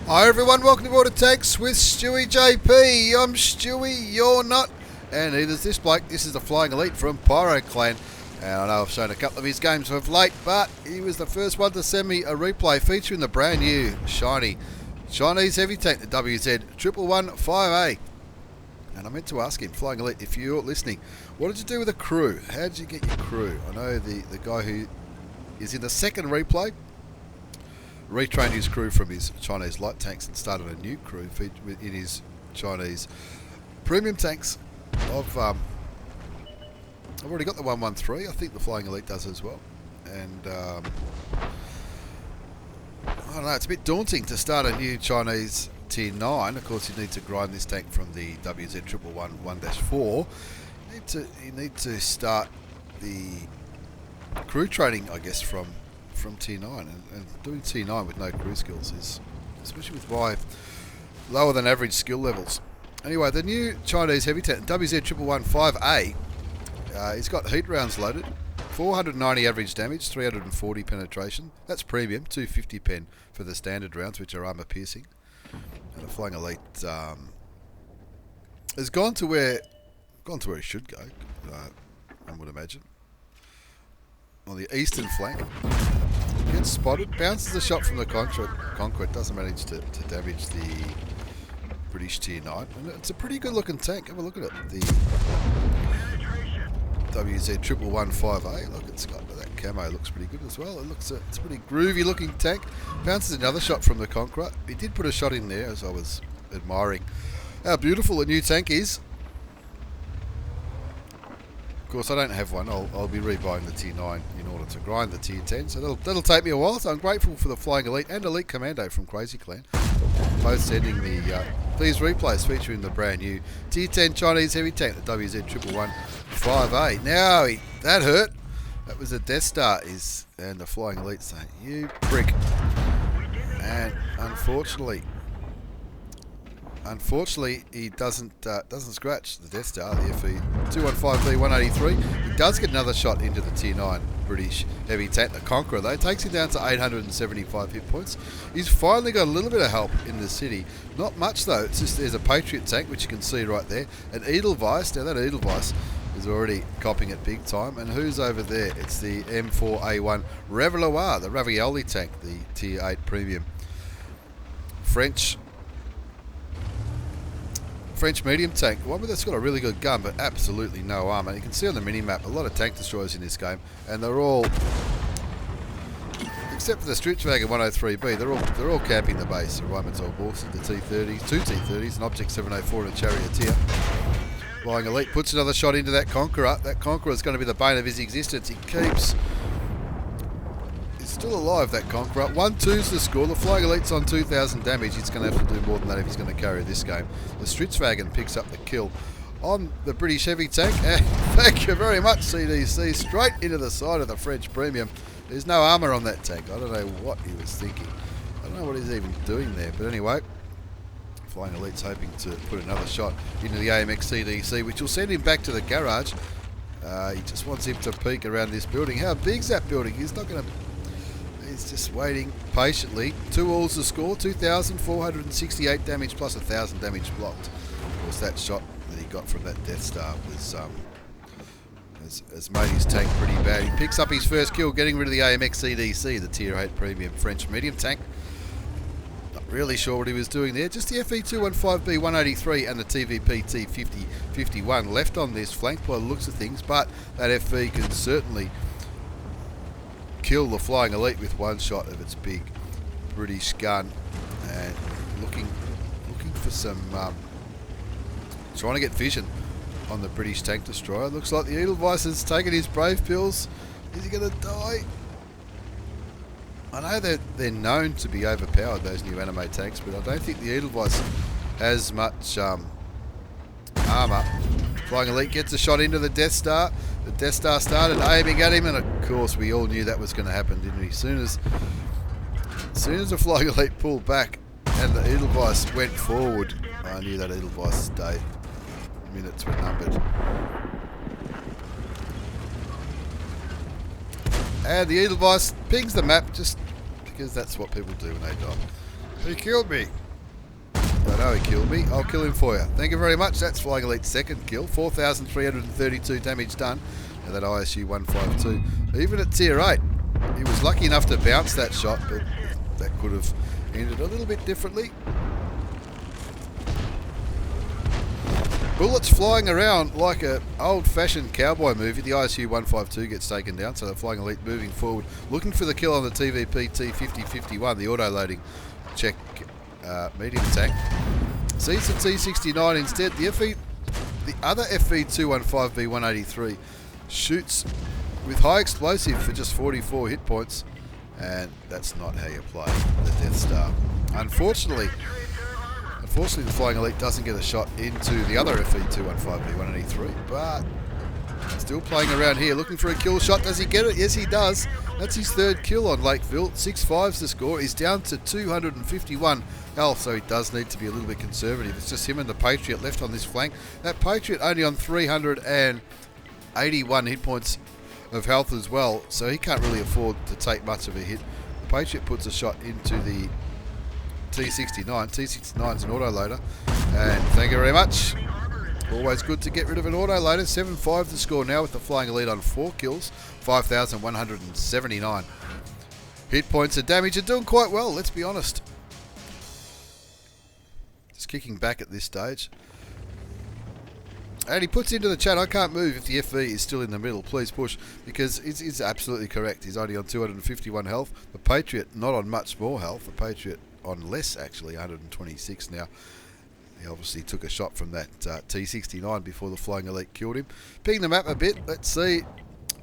Hi everyone, welcome to Border Tanks with stewiejp. I'm Stewie, you're not, and neither's this bloke. This is the Flying Elite from Pyro Clan, and I know I've shown a couple of his games of late, but he was the first one to send me a replay featuring the brand new, shiny Chinese heavy tank, the WZ300S37A. And I meant to ask him, Flying Elite, if you're listening, what did you do with the crew? How did you get your crew? I know the guy who is in the second replay retrained his crew from his Chinese light tanks and started a new crew in his Chinese premium tanks. I've already got the 113. I think the Flying Elite does as well. And I don't know, it's a bit daunting to start a new Chinese Tier 9. Of course, you need to grind this tank from the WZ300S 1-4. You need to start the crew training, I guess, from Tier 9, and doing Tier 9 with no crew skills is, especially with my lower than average skill levels. Anyway, the new Chinese heavy tank, WZ300S 5A, it's got heat rounds loaded, 490 average damage, 340 penetration. That's premium, 250 pen for the standard rounds, which are armor piercing. And the Flying Elite has gone to where it should go, I would imagine. On the eastern flank, gets spotted, bounces a shot from the Conqueror, doesn't manage to damage the British Tier 9. And it's a pretty good looking tank. Have a look at it. The WZ300S 5A. Look, it's got that camo. Looks pretty good as well. It's a pretty groovy looking tank. Bounces another shot from the Conqueror. He did put a shot in there as I was admiring how beautiful the new tank is. Of course, I don't have one. I'll be rebuying the Tier 9 in order to grind the Tier 10, so that'll take me a while. So I'm grateful for the Flying Elite and Elite Commando from Crazy Clan, both sending me these replays featuring the brand new Tier 10 Chinese heavy tank, the WZ300S 5A. Now, that hurt. That was a Death Star, and the Flying Elite saying, "You prick." And unfortunately, he doesn't scratch the Death Star, the FE 215B 183. He does get another shot into the Tier 9 British heavy tank, the Conqueror, though. It takes him down to 875 hit points. He's finally got a little bit of help in the city. Not much, though. It's just there's a Patriot tank, which you can see right there. An Edelweiss. Now, that Edelweiss is already copping it big time. And who's over there? It's the M4A1 Reveloir, the Ravioli tank, the Tier 8 Premium. French medium tank, one that's got a really good gun but absolutely no armor. You can see on the mini-map a lot of tank destroyers in this game, and they're all, except for the Stritchwagon 103B, they're all camping the base. The Ryman's old Borsig, the T30s, two T30s, an Object 704 and a Charioteer. Flying Elite puts another shot into that Conqueror. That Conqueror is going to be the bane of his existence. He's still alive, that Conqueror. 1-2's the score. The Flying Elite's on 2,000 damage. He's going to have to do more than that if he's going to carry this game. The Stritchwagon picks up the kill on the British heavy tank. And thank you very much, CDC. Straight into the side of the French Premium. There's no armour on that tank. I don't know what he was thinking. I don't know what he's even doing there. But anyway, Flying Elite's hoping to put another shot into the AMX CDC, which will send him back to the garage. He just wants him to peek around this building. How big's that building? He's not going to... He's just waiting patiently. 2-all's the score, 2,468 damage plus 1,000 damage blocked. Of course, that shot that he got from that Death Star was has made his tank pretty bad. He picks up his first kill, getting rid of the AMX CDC, the Tier 8 Premium French medium tank. Not really sure what he was doing there. Just the FE 215B 183 and the TVP T5051 left on this flank by the looks of things, but that FE can certainly kill the Flying Elite with one shot of its big British gun. And looking for some trying to get vision on the British tank destroyer. Looks like the Edelweiss has taken his brave pills. Is he going to die? I know they're known to be overpowered, those new anime tanks, but I don't think the Edelweiss has much armour. Flying Elite gets a shot into the Death Star. The Death Star started aiming at him, and of course we all knew that was going to happen, didn't we? As soon as the Flying Elite pulled back and the Edelweiss went forward, I knew that Edelweiss' minutes were numbered. And the Edelweiss pings the map, just because that's what people do when they die. He killed me. I know he killed me. I'll kill him for you. Thank you very much. That's Flying Elite's second kill. 4,332 damage done. And that ISU 152. Even at tier 8, he was lucky enough to bounce that shot, but that could have ended a little bit differently. Bullets flying around like an old-fashioned cowboy movie. The ISU 152 gets taken down, so the Flying Elite moving forward, looking for the kill on the TVP T5051, the auto-loading Czech medium tank. Sees the T69 instead. The other FV215B183 shoots with high explosive for just 44 hit points, and that's not how you play the Death Star. Unfortunately, the Flying Elite doesn't get a shot into the other FV215B183, but still playing around here, looking for a kill shot. Does he get it? Yes, he does. That's his third kill on Lakeville. 6-5's the score. He's down to 251 health, so he does need to be a little bit conservative. It's just him and the Patriot left on this flank. That Patriot only on 381 hit points of health as well, so he can't really afford to take much of a hit. The Patriot puts a shot into the T69. T69's an autoloader, and thank you very much. Always good to get rid of an autoloader. 7-5 the score now with the Flying Elite on 4 kills, 5,179 hit points of damage. Are doing quite well, let's be honest. Just kicking back at this stage. And he puts into the chat, I can't move if the FV is still in the middle. Please push, because it's absolutely correct. He's only on 251 health. The Patriot not on much more health. The Patriot on less, actually, 126 now. He obviously took a shot from that T69 before the Flying Elite killed him. Ping the map a bit. Let's see.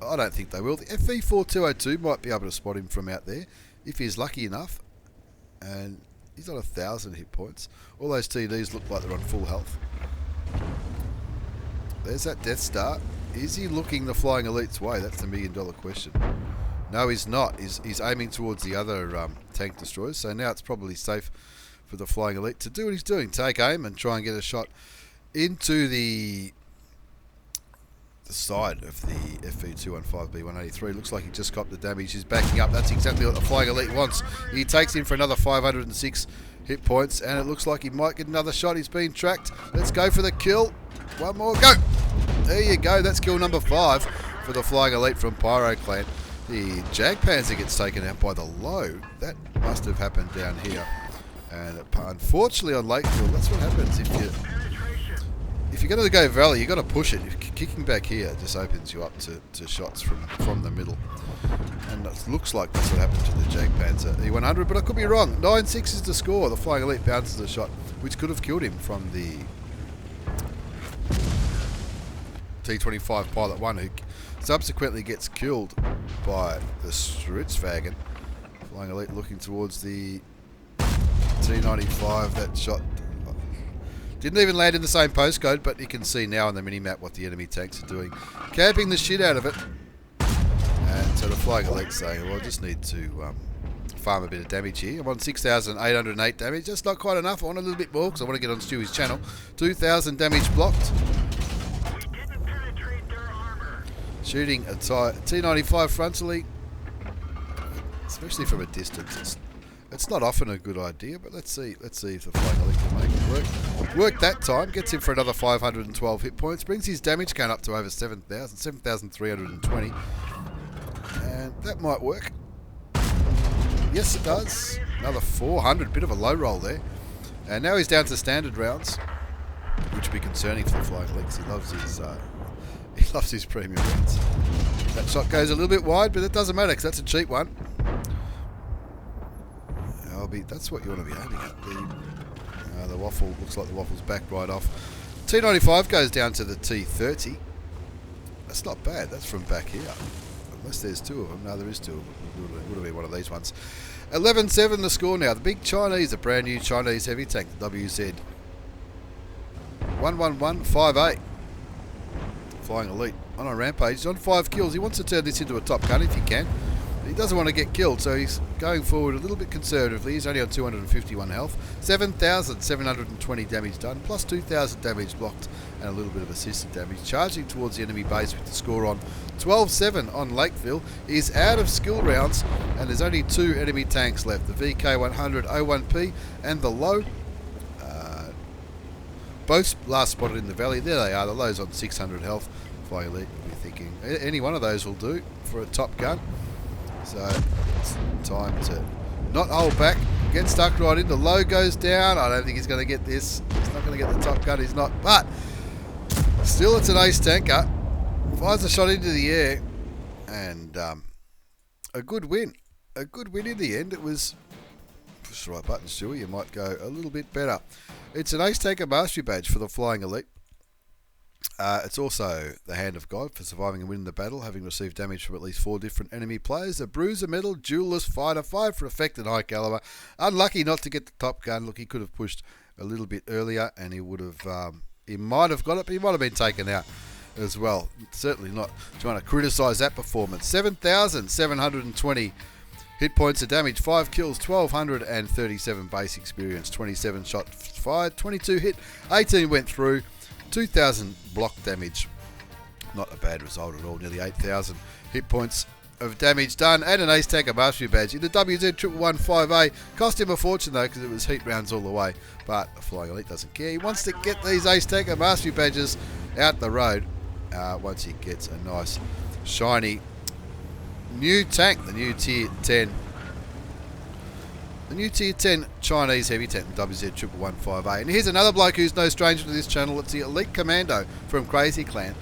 I don't think they will. The FV4202 might be able to spot him from out there if he's lucky enough. And he's on 1,000 hit points. All those TDs look like they're on full health. There's that Death Star. Is he looking the Flying Elite's way? That's the million-dollar question. No, he's not. He's aiming towards the other tank destroyers. So now it's probably safe for the Flying Elite to do what he's doing. Take aim and try and get a shot into the side of the FV215B183. Looks like he just copped the damage. He's backing up. That's exactly what the Flying Elite wants. He takes him for another 506 hit points, and it looks like he might get another shot. He's being tracked. Let's go for the kill. One more. Go! There you go. That's kill number 5 for the Flying Elite from Pyro Clan. The Jag Panzer gets taken out by the low. That must have happened down here. And unfortunately on Lakeville, that's what happens if you're going to go Valley, you've got to push it. Kicking back here just opens you up to shots from the middle. And it looks like that's what happened to the Jag Panzer E100, but I could be wrong. 9-6 is the score. The Flying Elite bounces a shot, which could have killed him from the T25 Pilot 1, who subsequently gets killed by the Stritzwagen. Flying Elite looking towards the T95. That shot didn't even land in the same postcode, but you can see now on the mini-map what the enemy tanks are doing. Camping the shit out of it. And so the Flying Elite saying, well, I just need to farm a bit of damage here. I'm on 6,808 damage. That's not quite enough. I want a little bit more because I want to get on Stewie's channel. 2,000 damage blocked. Shooting a T95 frontally, especially from a distance. It's not often a good idea, but let's see if the Flying Elite can make it work. Work that time, gets him for another 512 hit points, brings his damage count up to over 7,000, 7,320. And that might work. Yes, it does. Another 400, bit of a low roll there. And now he's down to standard rounds, which will be concerning for the Flying Elite because he loves his premium rounds. That shot goes a little bit wide, but it doesn't matter because that's a cheap one. That's what you want to be aiming at. The waffle, looks like the waffle's back right off. T95 goes down to the T30. That's not bad. That's from back here. Unless there's two of them. No, there is two of them. It would have been one of these ones. 11-7 the score now. The big Chinese, a brand new Chinese heavy tank, the WZ 11158. Flying Elite on a rampage. He's on 5 kills. He wants to turn this into a top gun if he can. He doesn't want to get killed, so he's going forward a little bit conservatively. He's only on 251 health. 7,720 damage done, plus 2,000 damage blocked, and a little bit of assisted damage. Charging towards the enemy base with the score on 12-7 on Lakeville. He's out of skill rounds, and there's only 2 enemy tanks left. The VK100 O1P and the low. Both last spotted in the valley. There they are. The low's on 600 health. Flying Elite will be thinking any one of those will do for a top gun. So it's time to not hold back. Get stuck right in. The low goes down. I don't think he's going to get this. He's not going to get the top gun. He's not. But still, it's an ace tanker. Fires a shot into the air. And a good win. A good win in the end. It was... Push the right button, Stewie. You might go a little bit better. It's an ace tanker mastery badge for the Flying Elite. It's also the Hand of God for surviving and winning the battle, having received damage from at least 4 different enemy players. A Bruiser Medal, Duelist Fighter, 5 for effect and high caliber. Unlucky not to get the top gun. Look, he could have pushed a little bit earlier and he would have, he might have got it, but he might have been taken out as well. Certainly not trying to criticise that performance. 7,720 hit points of damage, 5 kills, 1,237 base experience, 27 shots fired, 22 hit, 18 went through, 2,000 block damage. Not a bad result at all. Nearly 8,000 hit points of damage done, and an ace tanker mastery badge in the WZ11115A. Cost him a fortune though, because it was heat rounds all the way. But the Flying Elite doesn't care. He wants to get these ace tanker mastery badges out the road once he gets a nice shiny new tank, the new Tier 10. The new Tier 10 Chinese heavy tank, the WZ11115A. And here's another bloke who's no stranger to this channel. It's the Elite Commando from Crazy Clan.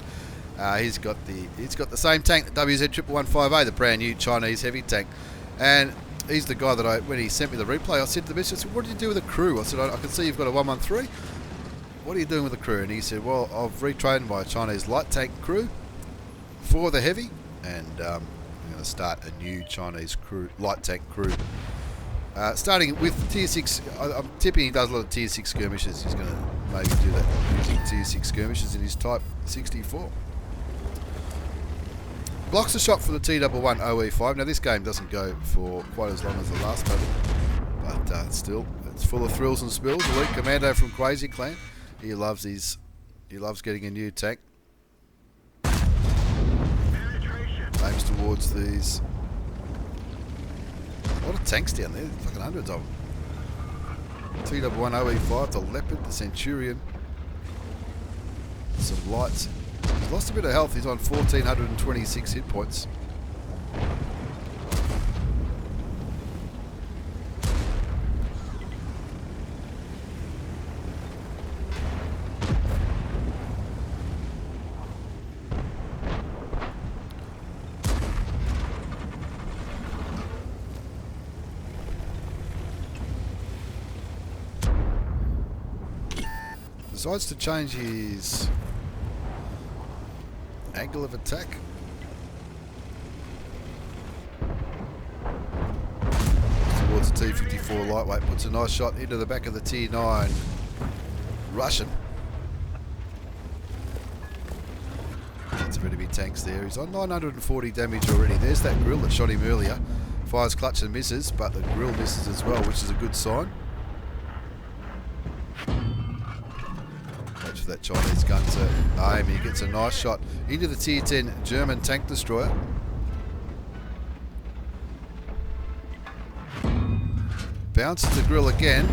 He's got the same tank, the WZ11115A, the brand new Chinese heavy tank. And he's the guy that when he sent me the replay, I said to the message, what did you do with the crew? I said, I can see you've got a 113. What are you doing with the crew? And he said, well, I've retrained my Chinese light tank crew for the heavy, and I'm going to start a new Chinese crew, light tank crew. Starting with Tier 6, I'm tipping he does a lot of Tier 6 skirmishes. He's going to maybe do that using Tier 6 skirmishes in his Type 64. Blocks a shot for the T11 OE5. Now this game doesn't go for quite as long as the last battle, but still, it's full of thrills and spills. Elite Commando from Crazy Clan. He loves getting a new tank. Aims towards these. A lot of tanks down there, fucking hundreds of them. T11 OE5, the Leopard, the Centurion. Some lights. He's lost a bit of health, he's on 1,426 hit points. Decides to change his angle of attack. Towards the T54 lightweight, puts a nice shot into the back of the Tier 9 Russian. Lots of enemy tanks there. He's on 940 damage already. There's that grill that shot him earlier. Fires clutch and misses, but the grill misses as well, which is a good sign. For that Chinese gun to aim. He gets a nice shot into the Tier 10 German tank destroyer. Bounces the grill again.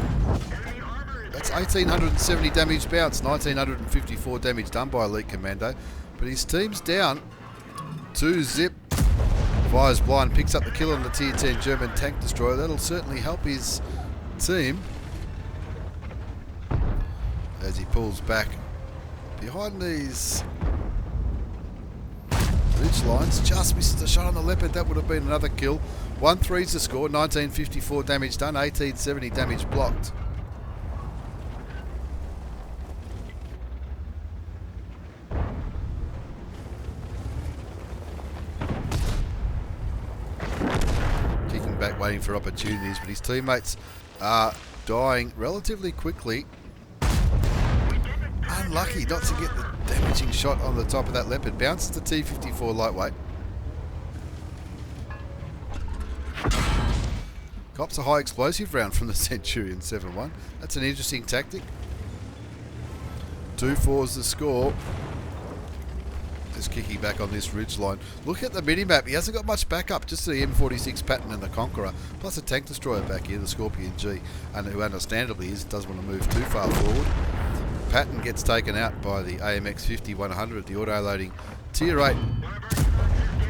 That's 1,870 damage bounce, 1,954 damage done by Elite Commando. But his team's down 2-zip. Fires blind, picks up the kill on the Tier 10 German tank destroyer. That'll certainly help his team as he pulls back behind these ridge lines. Just misses the shot on the Leopard. That would have been another kill. 1-3's the score. 1,954 damage done, 1,870 damage blocked. Kicking back, waiting for opportunities, but his teammates are dying relatively quickly. Unlucky not to get the damaging shot on the top of that Leopard. Bounces the T54 lightweight. Cops a high explosive round from the Centurion 7-1. That's an interesting tactic. 2-4's the score. Just kicking back on this ridge line. Look at the mini-map. He hasn't got much backup. Just the M46 Patton and the Conqueror. Plus a tank destroyer back here, the Scorpion G. And who understandably doesn't want to move too far forward. Patton gets taken out by the AMX 50-100, the auto-loading Tier 8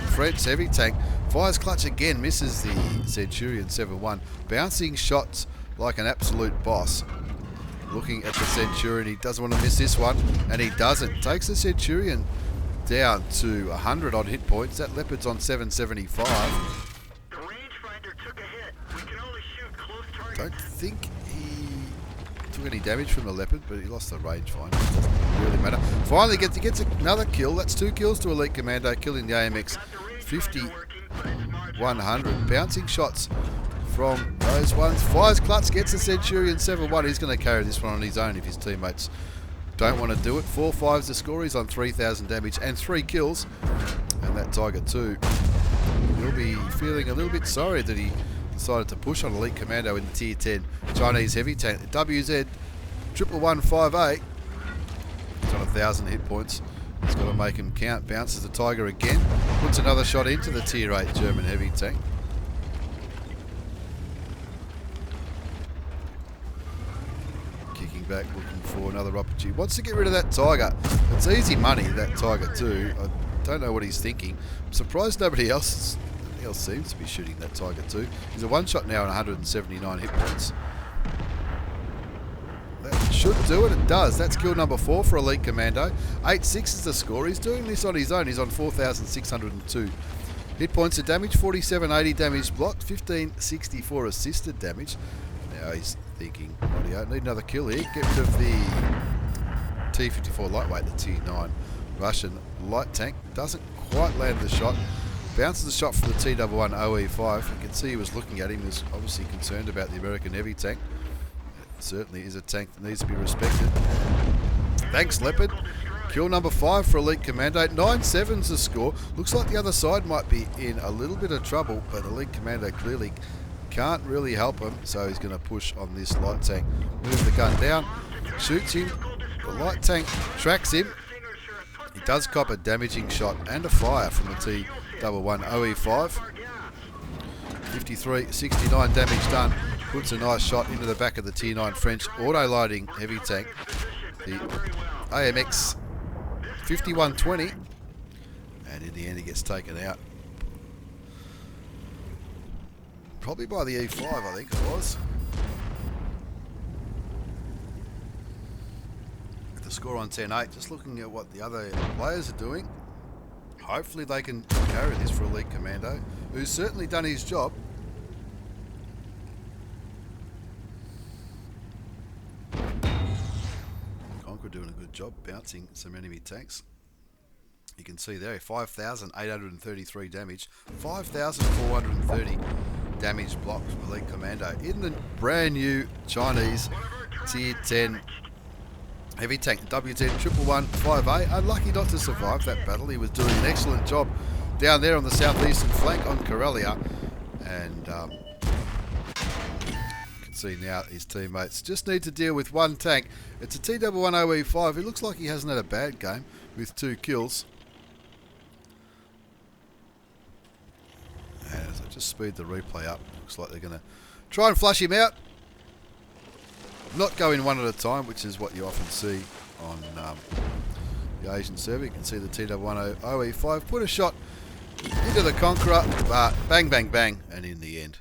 French heavy tank. Fires clutch again, misses the Centurion 7-1. Bouncing shots like an absolute boss. Looking at the Centurion, he doesn't want to miss this one, and he doesn't. Takes the Centurion down to 100 odd hit points. That Leopard's on 775. The rangefinder took a hit. We can only shoot close targets. Don't think he took any damage from the Leopard, but he lost the rangefinder. Doesn't really matter. Finally he gets another kill. That's 2 kills to Elite Commando, killing the AMX 50-100. Bouncing shots from those ones. Fires clutch, gets the Centurion 7-1. He's going to carry this one on his own if his teammates don't want to do it. 4-5's the score. He's on 3,000 damage and 3 kills. And that Tiger 2 will be feeling a little bit sorry that he decided to push on Elite Commando in the Tier 10 Chinese heavy tank. The WZ 11158. He's on 1,000 hit points. He's got to make him count. Bounces the Tiger again. Puts another shot into the Tier 8 German heavy tank. Kicking back, looking for another opportunity. Wants to get rid of that Tiger. It's easy money, that Tiger 2. I don't know what he's thinking. I'm surprised nobody else seems to be shooting that Tiger 2. He's a one-shot now on 179 hit points. That should do it. It does. That's kill number 4 for Elite Commando. 8-6 is the score. He's doing this on his own. He's on 4,602 hit points of damage, 4780 damage blocked, 1564 assisted damage. Now he's thinking, I need another kill here. Get rid of the T-54 lightweight, the Tier 9 Russian light tank. Doesn't quite land the shot. Bounces the shot from the T-11 OE5. You can see he was looking at him. He was obviously concerned about the American heavy tank. It certainly is a tank that needs to be respected. Thanks, Leopard. Kill number 5 for Elite Commando. 9-7's the score. Looks like the other side might be in a little bit of trouble, but Elite Commando clearly can't really help him, so he's going to push on this light tank. Move the gun down, shoots him. The light tank tracks him. He does cop a damaging shot and a fire from the T-11 OE5. 53-69 damage done. Puts a nice shot into the back of the Tier 9 French auto-loading heavy tank, the AMX 5120, and in the end he gets taken out. Probably by the E5, I think it was. The score on 10-8, just looking at what the other players are doing. Hopefully they can carry this for Elite Commando, who's certainly done his job. Conqueror doing a good job bouncing some enemy tanks. You can see there 5,833 damage, 5,430 damage blocked from Elite Commando in the brand new Chinese Tier 10 heavy tank WZ 11158. Unlucky not to survive that battle. He was doing an excellent job down there on the southeastern flank on Karelia, and you can see now his teammates just need to deal with one tank. It's a T-11 OE5. It looks like he hasn't had a bad game with 2 kills. And as I just speed the replay up, looks like they're going to try and flush him out. Not go in one at a time, which is what you often see on the Asian server. You can see the T-11 OE5 put a shot into the Conqueror, bang, bang, bang, and in the end,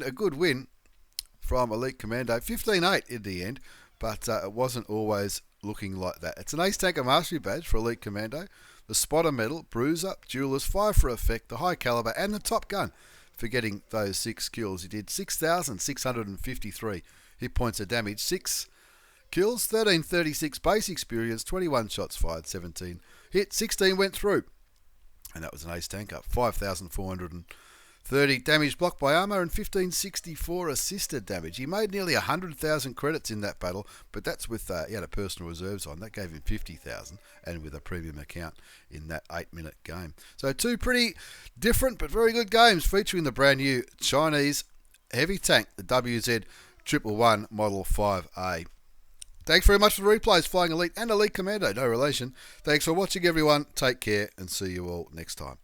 a good win from Elite Commando. 15-8 in the end, but it wasn't always looking like that. It's an Ace Tanker Mastery Badge for Elite Commando, the Spotter Medal, Bruiser, Duelist, 5 for Effect, the High Caliber, and the Top Gun for getting those 6 kills. He did 6,653 hit points of damage, 6 kills, 1336 base experience, 21 shots fired, 17 hit, 16 went through. And that was an Ace Tanker. 5,430 damage blocked by armor and 1564 assisted damage. He made nearly 100,000 credits in that battle, but that's with, he had a personal reserves on. That gave him 50,000 and with a premium account in that 8-minute game. So 2 pretty different but very good games featuring the brand new Chinese heavy tank, the WZ111 Model 5A. Thanks very much for the replays, Flying Elite and Elite Commando, no relation. Thanks for watching, everyone. Take care and see you all next time.